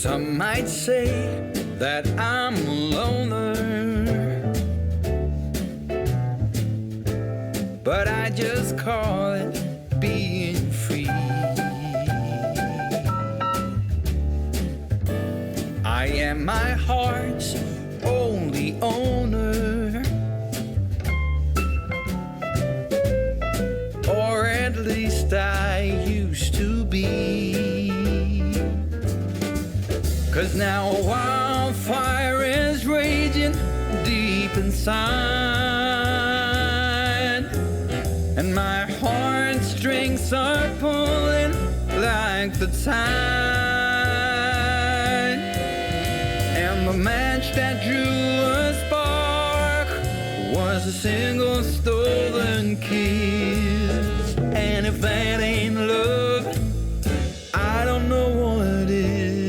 Some might say that I'm a loner, but I just call it being free. I am my heart's only owner, or at least I used to be. 'Cause now a wildfire is raging deep inside, and my heartstrings are pulling like the tide. And the match that drew a spark was a single stolen kiss. And if that ain't love, I don't know what is.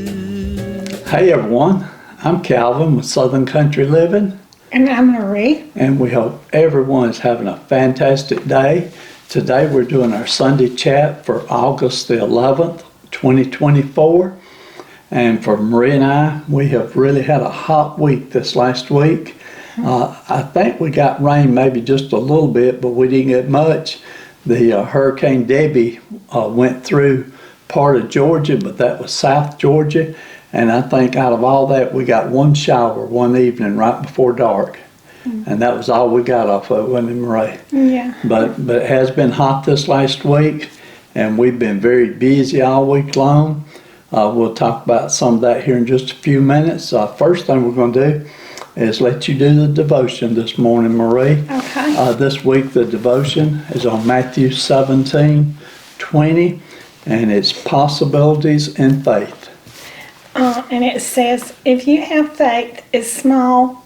Hey everyone, I'm Calvin with Southern Country Living. And I'm Marie. And we hope everyone is having a fantastic day. Today we're doing our Sunday chat for August the 11th, 2024. And for Marie and I, we have really had a hot week this last week. I think we got rain maybe just a little bit, but we didn't get much. The Hurricane Debbie went through part of Georgia, but that was South Georgia. And I think out of all that, we got one shower one evening right before dark. And that was all we got off of it, wasn't it, Marie? Yeah. But it has been hot this last week, and we've been very busy all week long. We'll talk about some of that here in just a few minutes. First thing we're going to do is let you do the devotion this morning, Marie. Okay. This week the devotion is on Matthew 17:20, and it's possibilities in faith. And it says, if you have faith as small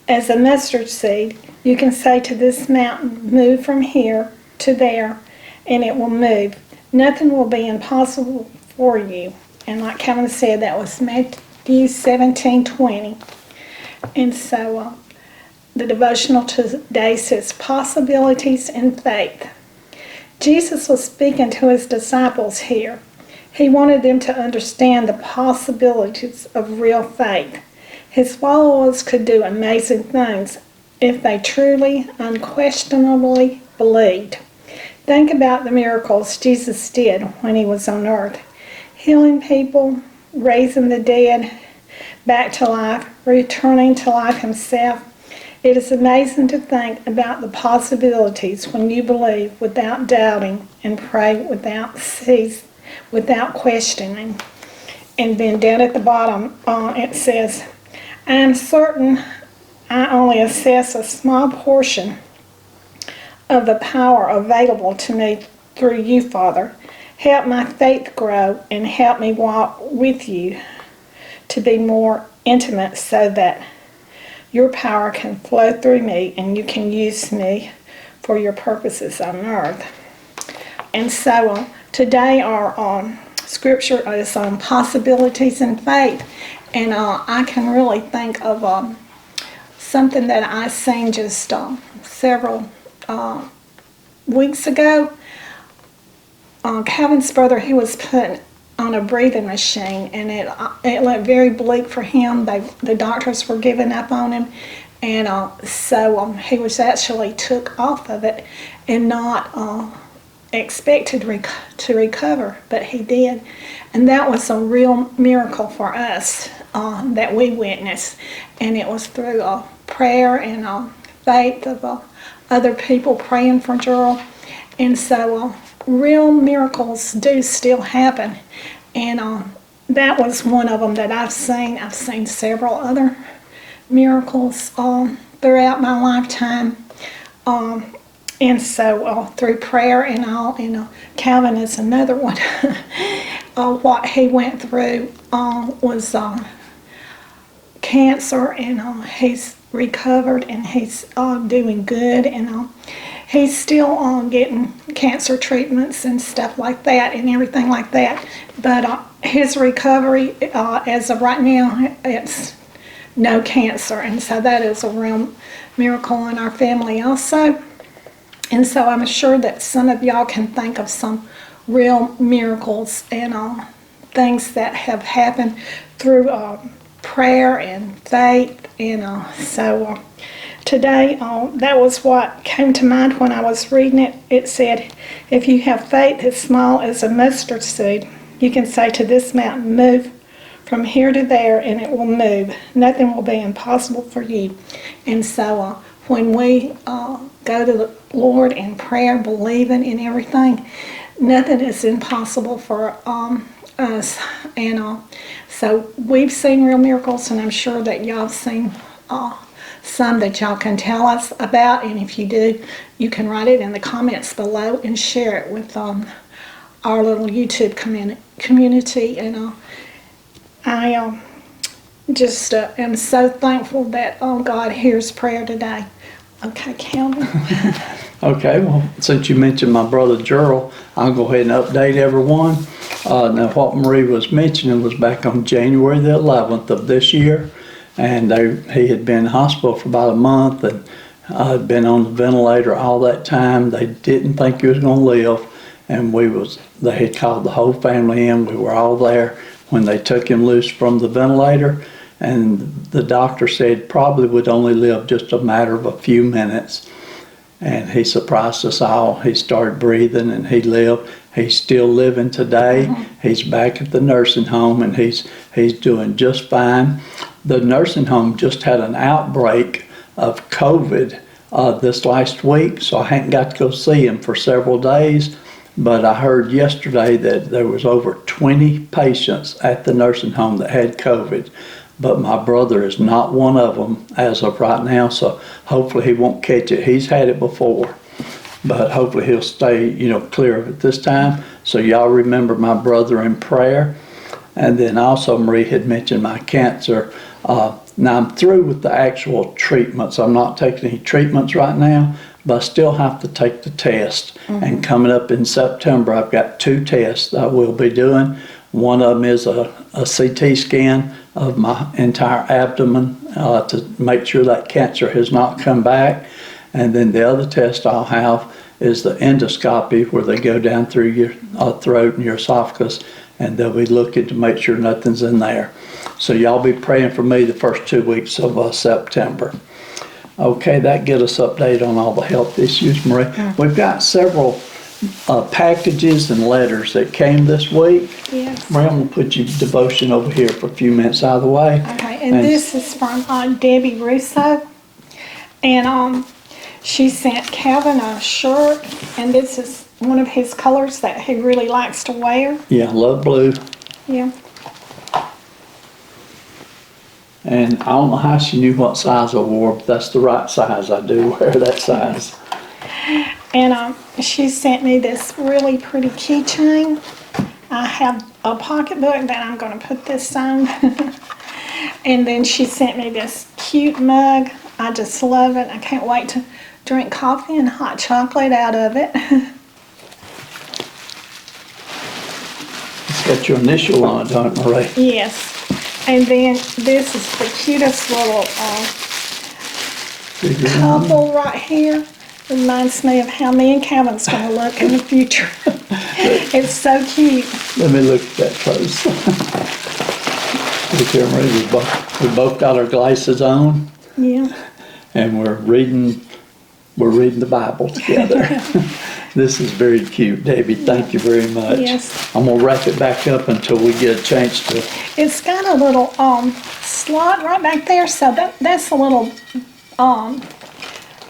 as a mustard seed, you can say to this mountain, move from here to there, and it will move. Nothing will be impossible for you. And like Kevin said, that was Matthew 17:20. And so the devotional today says, possibilities in faith. Jesus was speaking to his disciples here. He wanted them to understand the possibilities of real faith. His followers could do amazing things if they truly, unquestionably believed. Think about the miracles Jesus did when he was on earth. Healing people, raising the dead back to life, returning to life himself. It is amazing to think about the possibilities when you believe without doubting and pray without cease. Without questioning. And then down at the bottom it says, I am certain I only assess a small portion of the power available to me through you, Father. Help my faith grow and help me walk with you to be more intimate so that your power can flow through me and you can use me for your purposes on earth. And so today our scripture is on possibilities in faith, and I can really think of something that I seen just several weeks ago. Calvin's brother, he was put on a breathing machine, and it looked very bleak for him. The doctors were giving up on him, and so he was actually took off of it and not expected to recover, but he did. And that was a real miracle for us that we witnessed, and it was through prayer and faith of other people praying for Gerald. And so real miracles do still happen, and that was one of them that I've seen. I've seen several other miracles throughout my lifetime. And so through prayer and all, Calvin is another one. What he went through was cancer, and he's recovered, and he's doing good, and he's still getting cancer treatments and stuff like that and everything like that. But his recovery, as of right now, it's no cancer, and so that is a real miracle in our family also. And so I'm sure that some of y'all can think of some real miracles and things that have happened through prayer and faith. And so today, that was what came to mind when I was reading it. It said, if you have faith as small as a mustard seed, you can say to this mountain, move from here to there, and it will move. Nothing will be impossible for you. And so when we go to the Lord in prayer, believing in everything, nothing is impossible for us. And so we've seen real miracles, and I'm sure that y'all have seen some that y'all can tell us about. And if you do, you can write it in the comments below and share it with our little YouTube community. And I just am so thankful that God hears prayer today. Okay, Calvin. Okay, well, since you mentioned my brother Gerald, I'll go ahead and update everyone. Now, what Marie was mentioning was back on January the 11th of this year, and he had been in hospital for about a month and had been on the ventilator all that time. They didn't think he was going to live, and they had called the whole family in. We were all there when they took him loose from the ventilator, and the doctor said probably would only live just a matter of a few minutes. And he surprised us all. He started breathing and he lived. He's still living today. Mm-hmm. He's back at the nursing home and he's doing just fine. The nursing home just had an outbreak of COVID this last week, so I hadn't got to go see him for several days. But I heard yesterday that there was over 20 patients at the nursing home that had COVID. But my brother is not one of them as of right now, so hopefully he won't catch it. He's had it before, but hopefully he'll stay, clear of it this time. So y'all remember my brother in prayer. And then also Marie had mentioned my cancer. Now I'm through with the actual treatments. I'm not taking any treatments right now, but I still have to take the test. Mm-hmm. And coming up in September, I've got 2 tests that I will be doing. One of them is a CT scan of my entire abdomen to make sure that cancer has not come back. And then the other test I'll have is the endoscopy, where they go down through your throat and your esophagus, and they'll be looking to make sure nothing's in there. So y'all be praying for me the first 2 weeks of September. Okay, that get us updated on all the health issues, Marie. Mm-hmm. We've got several packages and letters that came this week. Yes. Marie, I'm going to put your devotion over here for a few minutes out of the way. Okay, and this is from Debbie Russo. And she sent Calvin a shirt, and this is one of his colors that he really likes to wear. Yeah, love blue. Yeah. And I don't know how she knew what size I wore, but that's the right size. I do wear that size. And she sent me this really pretty keychain. I have a pocketbook that I'm going to put this on. And then she sent me this cute mug. I just love it. I can't wait to drink coffee and hot chocolate out of it. It's got your initial on it, don't it, Marie? Yes. And then this is the cutest little couple right here. Reminds me of how me and Calvin's going to look in the future. It's so cute. Let me look at that close. Look here, Marie. We both got our glasses on. Yeah. And we're reading the Bible together. This is very cute, Debbie. Thank you very much. Yes. I'm gonna wrap it back up until we get a chance to. It's got a little slot right back there, so that's a little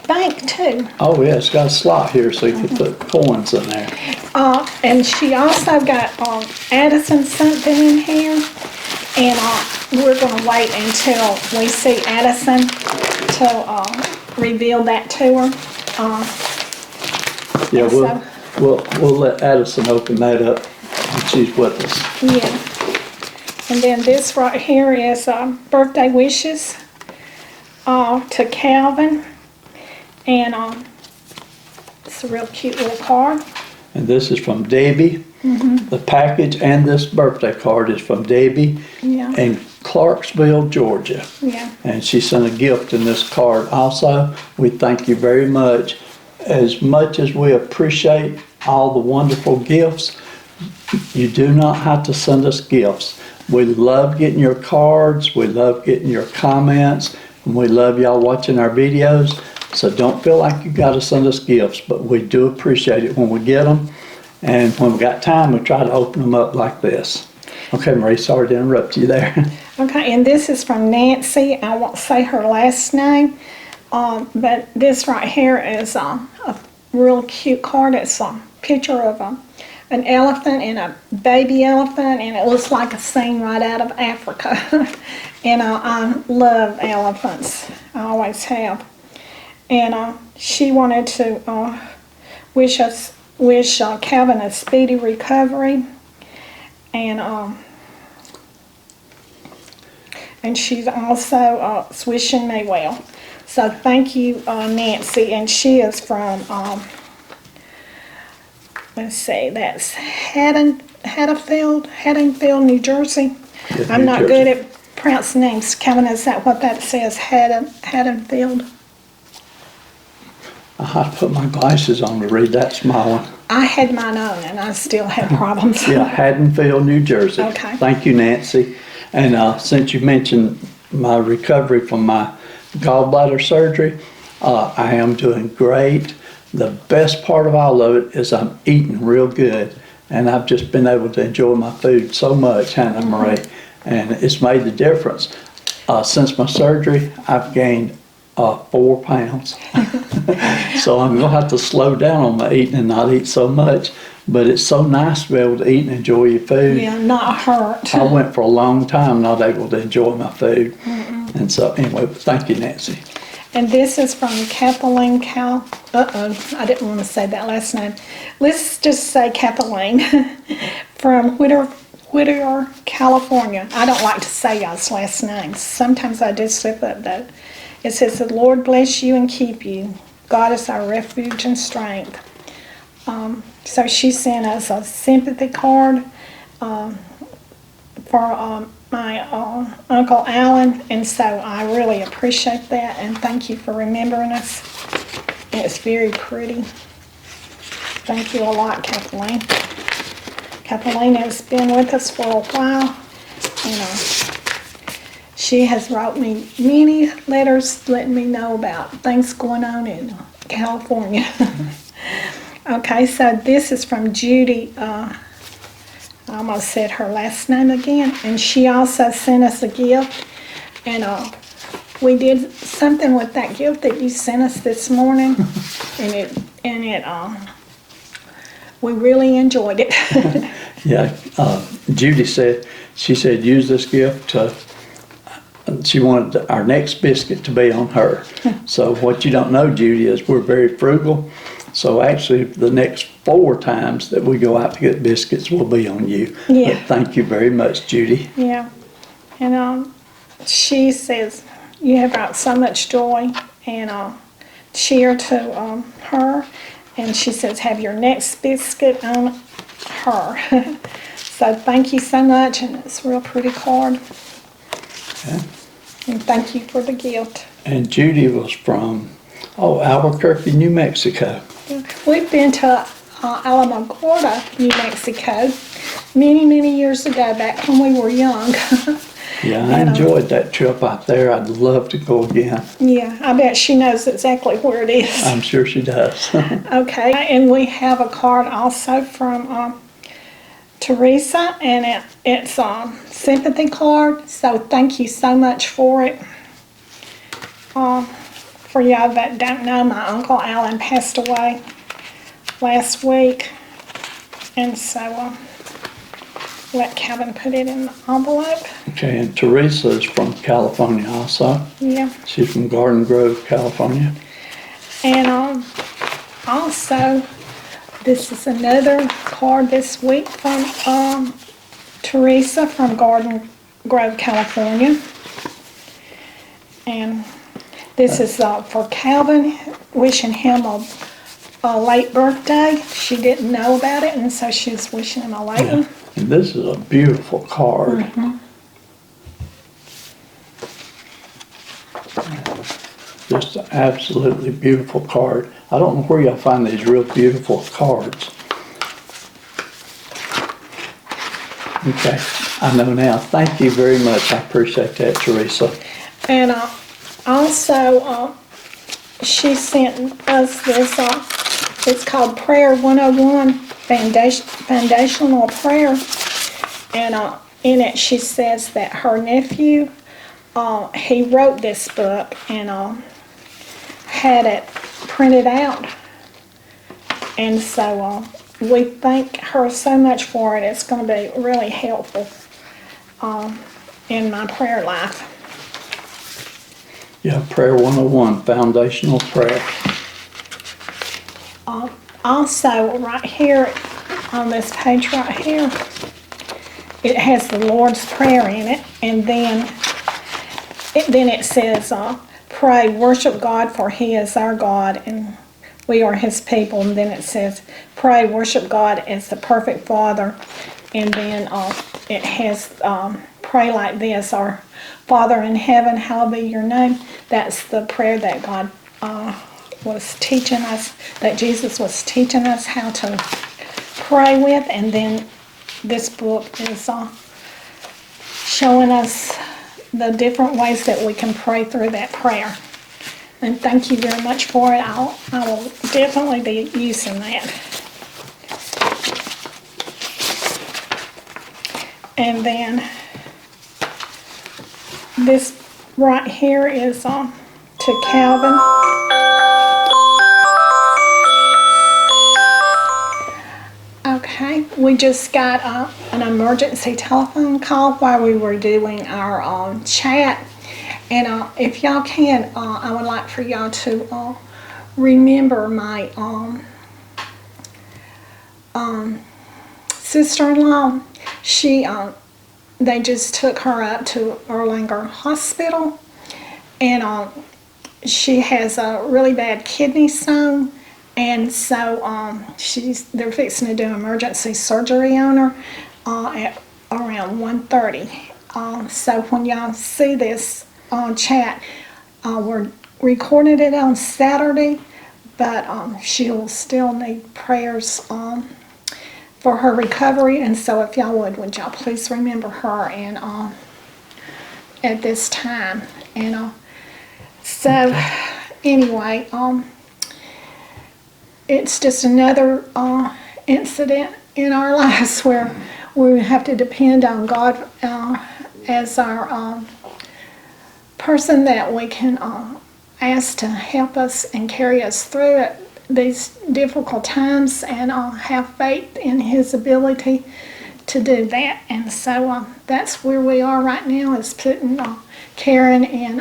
bank too. Oh yeah, it's got a slot here so you can put coins in there. And she also got Addison something in here, and we're gonna wait until we see Addison to reveal that to her. Yeah, we'll let Addison open that up when she's with us. Yeah. And then this right here is birthday wishes to Calvin. And it's a real cute little card. And this is from Debbie. Mm-hmm. The package and this birthday card is from Debbie in Clarksville, Georgia. Yeah. And she sent a gift in this card also. We thank you very much. As much as we appreciate all the wonderful gifts, You do not have to send us gifts. We love getting your cards. We love getting your comments. And we love y'all watching our videos. So don't feel like you got to send us gifts, but we do appreciate it when we get them. And when we got time, we try to open them up like this. Okay, Marie, sorry to interrupt you there. Okay, and this is from Nancy. I won't say her last name, but this right here is a real cute card. It's a picture of an elephant and a baby elephant, and it looks like a scene right out of Africa. And I love elephants. I always have. And she wanted to wish Calvin a speedy recovery, and she's also wishing me well. So thank you, Nancy. And she is from let's see, that's Haddonfield, New Jersey. Yeah, I'm New not Jersey. good at pronouncing names. Calvin, is that what that says? Haddonfield. I have to put my glasses on to read that small one. I had mine on and I still have problems. Yeah, Haddonfield, New Jersey. Okay. Thank you, Nancy. And since you mentioned my recovery from my gallbladder surgery, I am doing great. The best part of all of it is I'm eating real good, and I've just been able to enjoy my food so much, Hannah Marie, and it's made the difference. Since my surgery, I've gained 4 pounds. So I'm gonna have to slow down on my eating and not eat so much, but it's so nice to be able to eat and enjoy your food. Yeah, not hurt. I went for a long time not able to enjoy my food. And so anyway, thank you, Nancy. And this is from Kathleen I didn't want to say that last name. Let's just say Kathleen from Whittier, California. I don't like to say y'all's last names. Sometimes I do slip up though. It says, "The Lord bless you and keep you. God is our refuge and strength." So she sent us a sympathy card for my Uncle Alan, and so I really appreciate that, and thank you for remembering us. It's very pretty. Thank you a lot, Kathleen. Kathleen has been with us for a while, and she has wrote me many letters letting me know about things going on in California. Okay, so this is from Judy. I almost said her last name again, and she also sent us a gift, and we did something with that gift that you sent us this morning, and we really enjoyed it. Yeah, Judy said, use this gift to, she wanted our next biscuit to be on her. So what you don't know, Judy, is we're very frugal. So actually the next 4 times that we go out to get biscuits will be on you. Yeah. But thank you very much, Judy. Yeah, and she says you have brought so much joy and cheer to her, and she says have your next biscuit on her. So thank you so much, and it's a real pretty card. Okay. And thank you for the gift. And Judy was from, Albuquerque, New Mexico. We've been to Alamogordo, New Mexico, many years ago, back when we were young. Yeah, I enjoyed that trip out there. I'd love to go again. Yeah, I bet she knows exactly where it is. I'm sure she does. Okay, and we have a card also from Teresa, and it's a sympathy card, so thank you so much for it. For y'all that don't know, my Uncle Alan passed away last week, and so let Calvin put it in the envelope. Okay, and Teresa is from California also. Yeah. She's from Garden Grove, California. And also, this is another card this week from Teresa from Garden Grove, California. And this is for Calvin, wishing him a late birthday. She didn't know about it, and so she was wishing him a late one. And this is a beautiful card. Mm-hmm. Just an absolutely beautiful card. I don't know where y'all find these real beautiful cards. Okay, I know now. Thank you very much. I appreciate that, Teresa. And also, she sent us this, it's called Prayer 101, Foundational Prayer. And in it she says that her nephew, he wrote this book and had it printed out. And so we thank her so much for it. It's going to be really helpful in my prayer life. Yeah, Prayer 101, Foundational Prayer. Also, right here on this page right here, it has the Lord's Prayer in it, and then it says, pray, worship God, for He is our God, and we are His people. And then it says, pray, worship God as the perfect Father. And then it has, pray like this, our Father in heaven, hallowed be your name. That's the prayer that God was teaching us, that Jesus was teaching us how to pray with. And then this book is showing us the different ways that we can pray through that prayer. And thank you very much for it. I will definitely be using that. And then this right here is to Calvin. Okay, we just got an emergency telephone call while we were doing our chat. And if y'all can, I would like for y'all to remember my sister-in-law. They just took her up to Erlanger Hospital, and she has a really bad kidney stone, and so they're fixing to do emergency surgery on her at around 1:30. So when y'all see this on chat, we're recording it on Saturday, but she'll still need prayers for her recovery. And so if y'all would y'all please remember her and at this time. And so anyway, it's just another incident in our lives where we have to depend on God as our person that we can ask to help us and carry us through it, these difficult times, and have faith in His ability to do that. And so that's where we are right now, is putting Karen in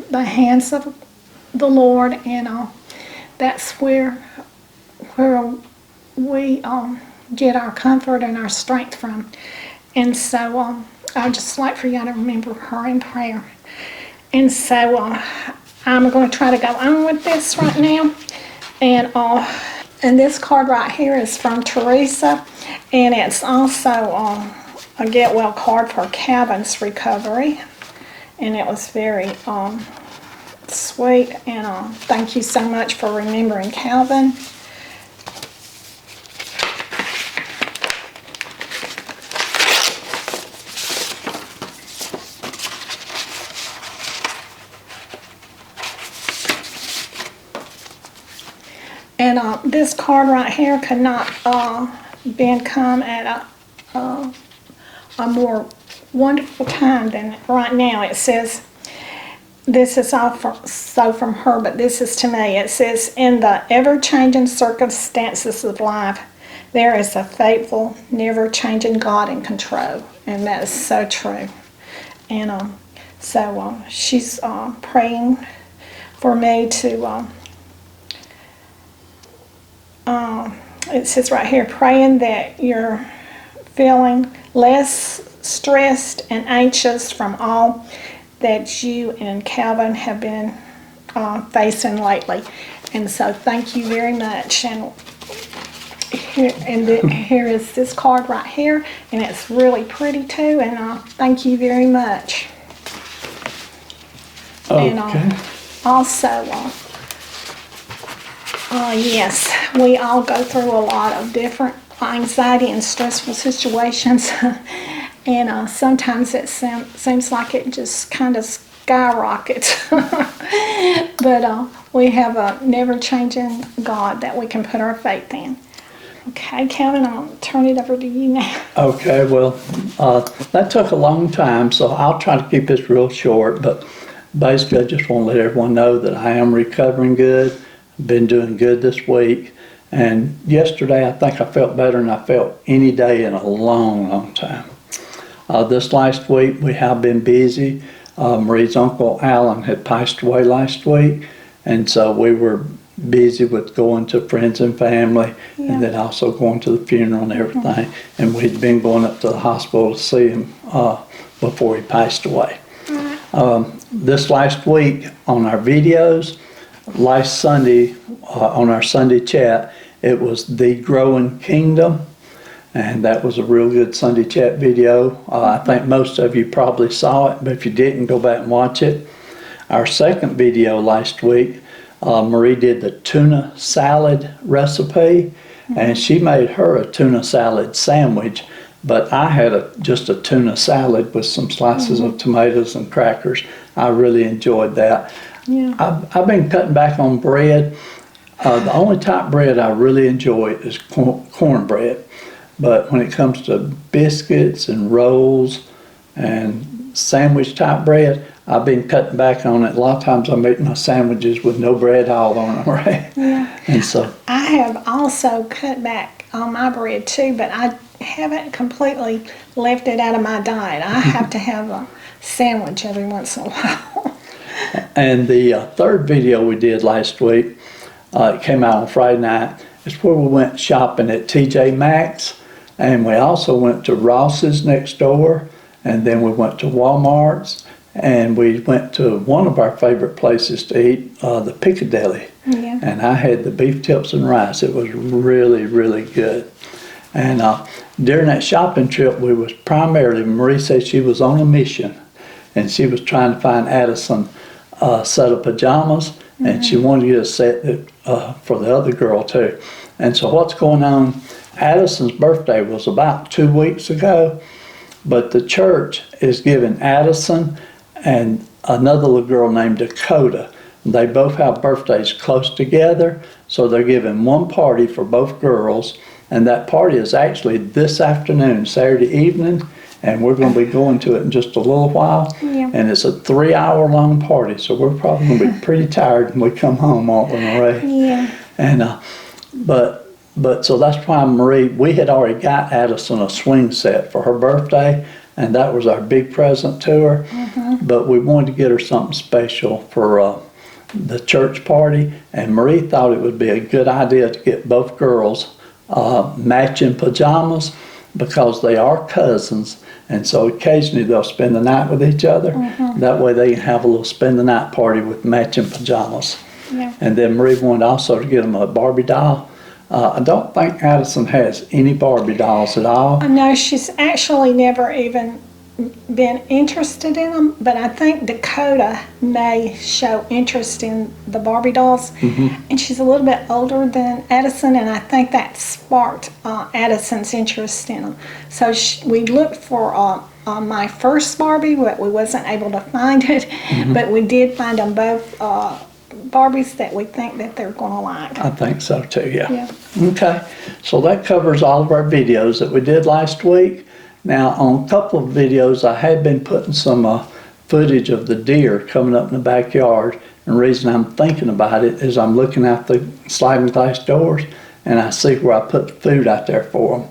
the hands of the Lord, and that's where we get our comfort and our strength from. And so I'd just like for y'all to remember her in prayer. And so I'm going to try to go on with this right now. And this card right here is from Teresa, and it's also a get well card for Calvin's recovery. And it was very sweet, and thank you so much for remembering Calvin. And this card right here could not come at a more wonderful time than right now. It says, this is all from her, but this is to me. It says, in the ever-changing circumstances of life, there is a faithful, never-changing God in control. And that is so true. And so she's praying for me to... it says right here, praying that you're feeling less stressed and anxious from all that you and Calvin have been facing lately. And so thank you very much. And here is this card right here, and it's really pretty too, and thank you very much. Okay. And also, yes, we all go through a lot of different anxiety and stressful situations. And sometimes it seems like it just kind of skyrockets. But we have a never-changing God that we can put our faith in. Okay, Calvin, I'll turn it over to you now. Okay, well, that took a long time, so I'll try to keep this real short, but basically I just want to let everyone know that I am recovering good, been doing good this week, and yesterday I think I felt better than I felt any day in a long, long time. This last week we have been busy. Marie's Uncle Alan had passed away last week, and so we were busy with going to friends and family, and then also going to the funeral and everything. And we'd been going up to the hospital to see him before he passed away. This last week on our videos, last Sunday on our Sunday chat, it was The Growing Kingdom, and that was a real good Sunday chat video. I think most of you probably saw it, but if you didn't, go back and watch it. Our second video last week, Marie did the tuna salad recipe, and she made her a tuna salad sandwich, but I had just a tuna salad with some slices of tomatoes and crackers. I really enjoyed that. I've been cutting back on bread. The only type of bread I really enjoy is cornbread, but when it comes to biscuits and rolls and sandwich type bread, I've been cutting back on it. A lot of times I'm eating my sandwiches with no bread all on them, right? Yeah. And so I have also cut back on my bread too, but I haven't completely left it out of my diet. I have to have a sandwich every once in a while. And the third video we did last week, it came out on Friday night, is where we went shopping at TJ Maxx, and we also went to Ross's next door, and then we went to Walmart's, and we went to one of our favorite places to eat, the Piccadilly. Yeah. And I had the beef tips and rice. It was really, really good. And during that shopping trip, we was primarily, Marie said she was on a mission, and she was trying to find Addison a set of pajamas, and she wanted to get a set for the other girl too. And so what's going on, Addison's birthday was about 2 weeks ago, but the church is giving Addison and another little girl named Dakota, they both have birthdays close together, so they're giving one party for both girls, and that party is actually this afternoon, Saturday evening, and we're going to be going to it in just a little while. Yeah. And it's a 3-hour long party, so we're probably going to be pretty tired when we come home, aren't we, Marie? Yeah. And but so that's why Marie, we had already got Addison a swing set for her birthday, and that was our big present to her. But we wanted to get her something special for the church party, and Marie thought it would be a good idea to get both girls matching pajamas, because they are cousins, and so occasionally they'll spend the night with each other. That way they can have a little spend the night party with matching pajamas. Yeah. And then Marie wanted also to get them a Barbie doll. I don't think Addison has any Barbie dolls at all. No, she's actually never even been interested in them, but I think Dakota may show interest in the Barbie dolls. And she's a little bit older than Addison, and I think that sparked Addison's interest in them. So we looked for my first Barbie, but we wasn't able to find it. But we did find them both Barbies that we think that they're going to like. I think so too, yeah. Yeah. Okay, so that covers all of our videos that we did last week. Now, on a couple of videos, I had been putting some footage of the deer coming up in the backyard. And the reason I'm thinking about it is I'm looking out the sliding glass doors, and I see where I put the food out there for them.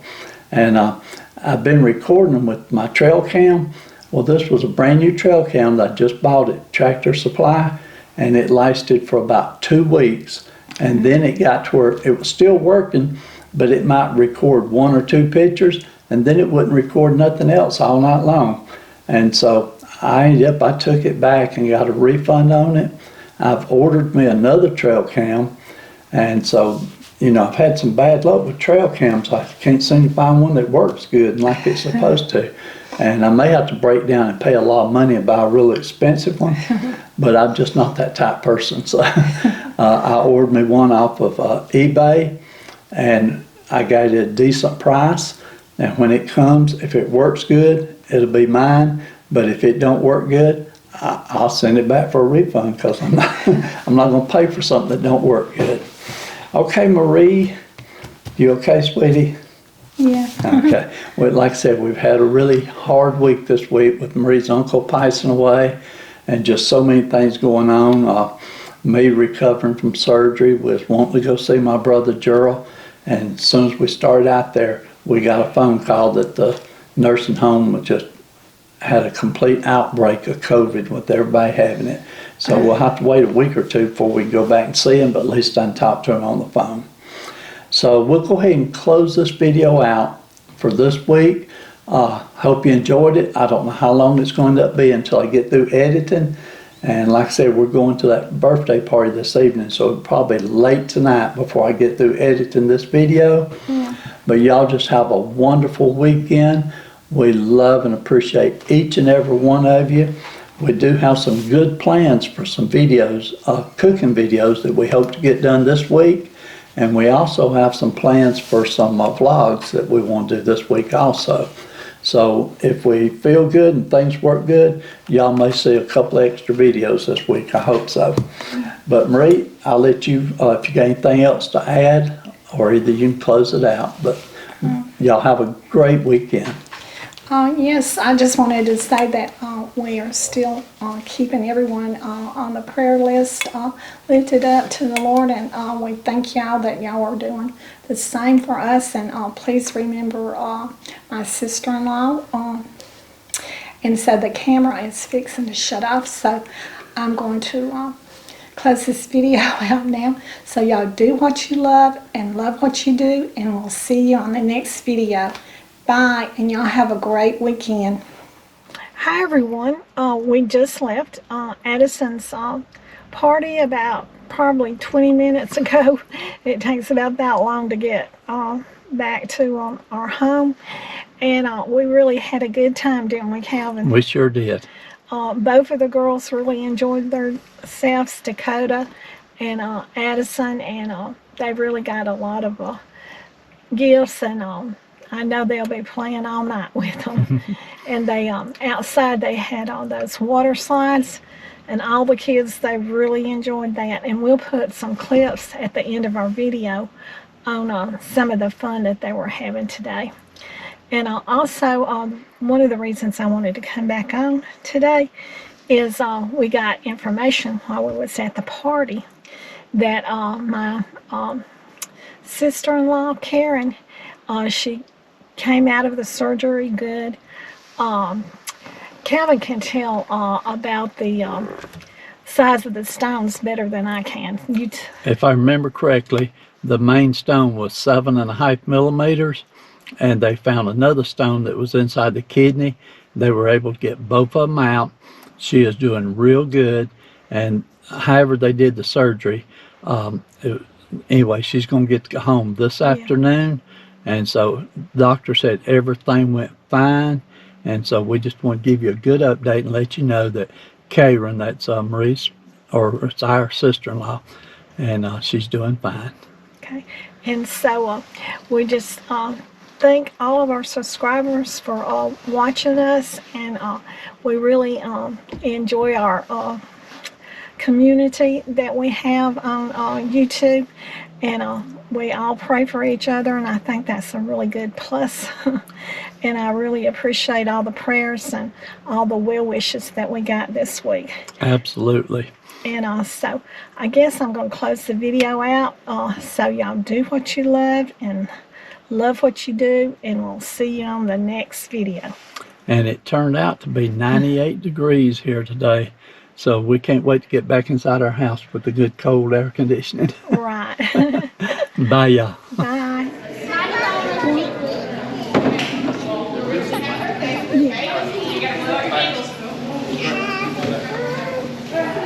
And I've been recording them with my trail cam. Well, this was a brand new trail cam that I just bought at Tractor Supply, and it lasted for about 2 weeks. And then it got to where it was still working, but it might record 1 or 2 pictures, and then it wouldn't record nothing else all night long. And so I took it back and got a refund on it. I've ordered me another trail cam, and so, you know, I've had some bad luck with trail cams. I can't seem to find one that works good and like it's supposed to. And I may have to break down and pay a lot of money and buy a really expensive one, but I'm just not that type of person. So I ordered me one off of eBay, and I got it at a decent price. And when it comes, if it works good, it'll be mine. But if it don't work good, I'll send it back for a refund because I'm not, I'm not going to pay for something that don't work good. Okay, Marie, you okay, sweetie? Yeah. Okay. Well, like I said, we've had a really hard week this week with Marie's uncle passing away and just so many things going on. Me recovering from surgery, was wanting to go see my brother Gerald. And as soon as we started out there, we got a phone call that the nursing home just had a complete outbreak of COVID with everybody having it. So we'll have to wait a week or two before we can go back and see him, but at least I can talk to him on the phone. So we'll go ahead and close this video out for this week. Hope you enjoyed it. I don't know how long it's going to be until I get through editing. And like I said, we're going to that birthday party this evening, so it'll probably be late tonight before I get through editing this video. Yeah. But y'all just have a wonderful weekend. We love and appreciate each and every one of you. We do have some good plans for some videos, cooking videos that we hope to get done this week. And we also have some plans for some vlogs that we want to do this week also. So if we feel good and things work good, y'all may see a couple extra videos this week. I hope so. But Marie, I'll let you, if you got anything else to add, or either you can close it out. But y'all have a great weekend. Yes, I just wanted to say that we are still keeping everyone on the prayer list lifted up to the Lord, and we thank y'all that y'all are doing the same for us. And please remember my sister-in-law. And so the camera is fixing to shut off, so I'm going to close this video out now. So y'all do what you love and love what you do, and we'll see you on the next video. Bye, and y'all have a great weekend. Hi everyone, we just left Addison's party about probably 20 minutes ago. It takes about that long to get back to our home, and we really had a good time, didn't we, Calvin? We sure did. Both of the girls really enjoyed themselves, Dakota and Addison, and they've really got a lot of gifts, and I know they'll be playing all night with them. And they outside they had all those water slides, and all the kids, they really enjoyed that. And we'll put some clips at the end of our video on some of the fun that they were having today. And also, one of the reasons I wanted to come back on today is we got information while we was at the party that my sister-in-law, Karen, she came out of the surgery good. Calvin can tell about the size of the stones better than I can. If I remember correctly, the main stone was 7.5 millimeters, and they found another stone that was inside the kidney. They were able to get both of them out. She is doing real good, and however they did the surgery, anyway, she's going to get to go home this afternoon. And so the doctor said everything went fine. And so we just want to give you a good update and let you know that Karen, that's Marie's, or it's our sister-in-law, and she's doing fine. Okay. And so we just thank all of our subscribers for watching us, and we really enjoy our community that we have on YouTube, and we all pray for each other, and I think that's a really good plus. And I really appreciate all the prayers and all the well wishes that we got this week. Absolutely. And so I guess I'm going to close the video out. So y'all do what you love and love what you do, and we'll see you on the next video. And it turned out to be 98 degrees here today. So we can't wait to get back inside our house with the good cold air conditioning. Right. Bye, y'all. Bye.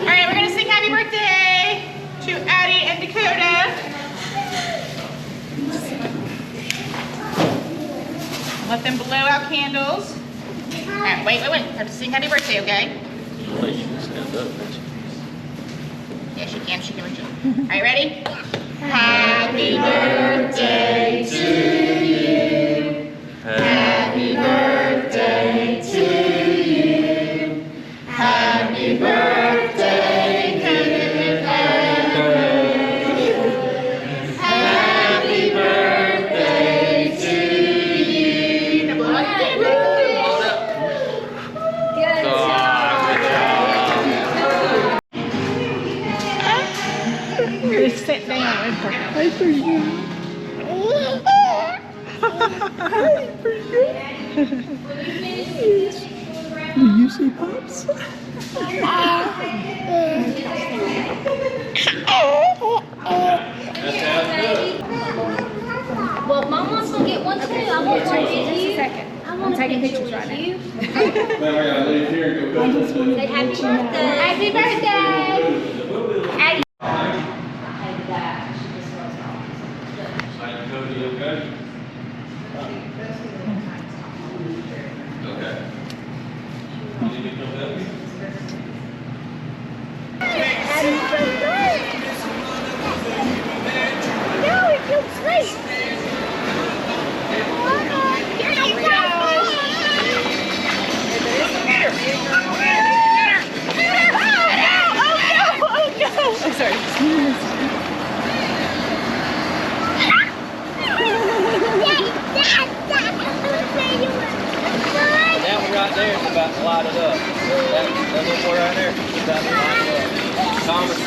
Alright, we're going to sing happy birthday to Addie and Dakota. Let them blow out candles. Alright, wait. I have to sing happy birthday, okay? Yeah, she can reach it. Alright, ready? Happy birthday to you. Happy birthday to Just sit down with her. Hey, pretty good. Hey, pretty good. Yes. Do you see Pops? Well, Mom wants to get one too. I want one with you. I'm taking pictures right now. Say happy birthday. Happy birthday. Addie. Happy birthday. No, it feels sweet. That one right there is about to light it up. That little boy right there is about to light it up. Thomas.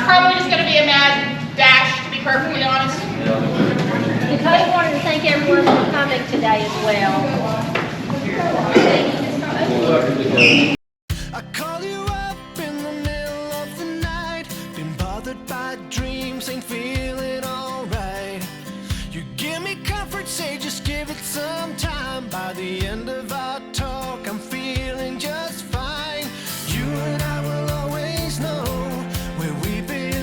Probably just going to be a mad dash, to be perfectly honest. Dakota wanted to thank everyone for coming today as well. I call you up in the middle of the night. Been bothered by dreams, ain't feeling alright. You give me comfort, say just give it some time. By the end of our talk, I'm feeling just fine. You and I will always know where we belong.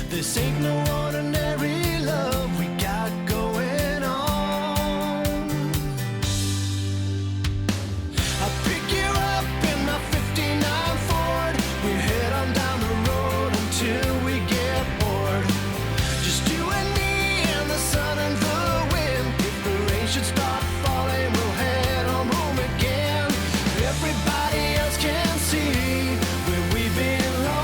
This ain't no ordinary love we got going on. I'll pick you up in my 59 Ford. We head on down the road until we get bored. Just you and me and the sun and the wind. If the rain should start falling, we'll head on home again. Everybody else can see where we belong.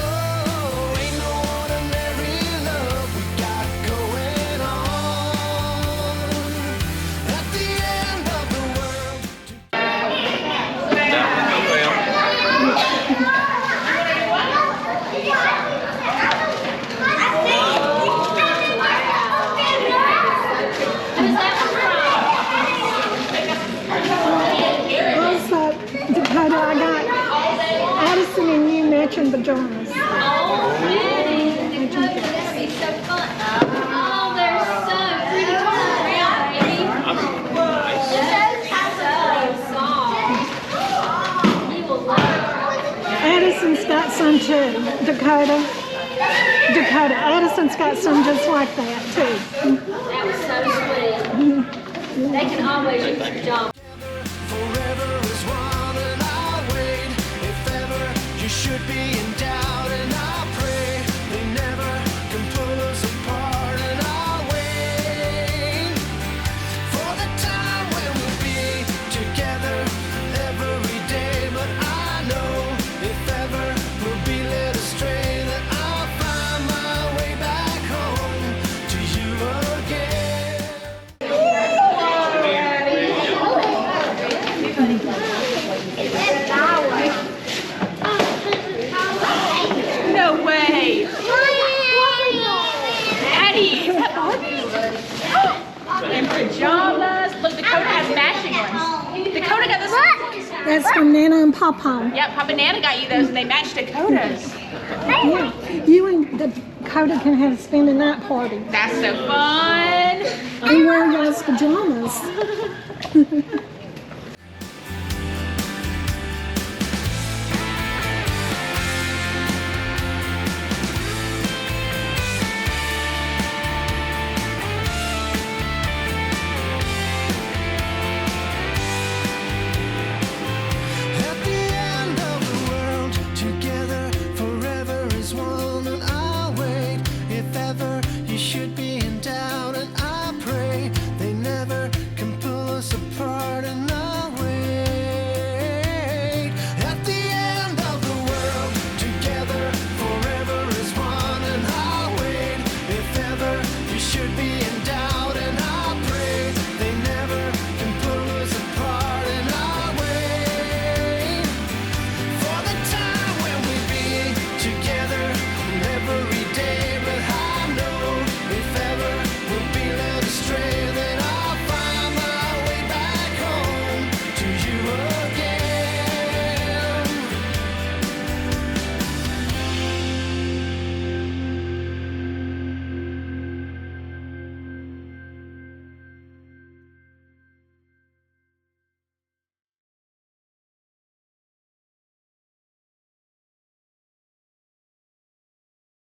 Oh, ain't no ordinary love we got going on. At the end of the world. Also, Dakota, I got Addison and you matching pajamas. Oh, Addie. That'd be so fun. Oh, they're so pretty. Turn around, baby. So soft. You will love it. Addison's got some too, Dakota. Dakota, Addison's got some just like that too. That was so sweet. They can always use pajamas. Forever is one and I'll wait. If ever you should be in doubt, and I'll pray they never can pull us apart. And I'll wait for the time when we'll be together every day. But I know if ever we'll be led astray, that I'll find my way back home to you again. No way. Addie, is that Barbie? And pajamas. Look, Dakota has matching ones. Dakota got this. That's from Nana and Papa. Yep, Papa Nana got you those and they match Dakota's. Yeah, you and Dakota can have spend a night party That's so fun. and wear y'all's pajamas.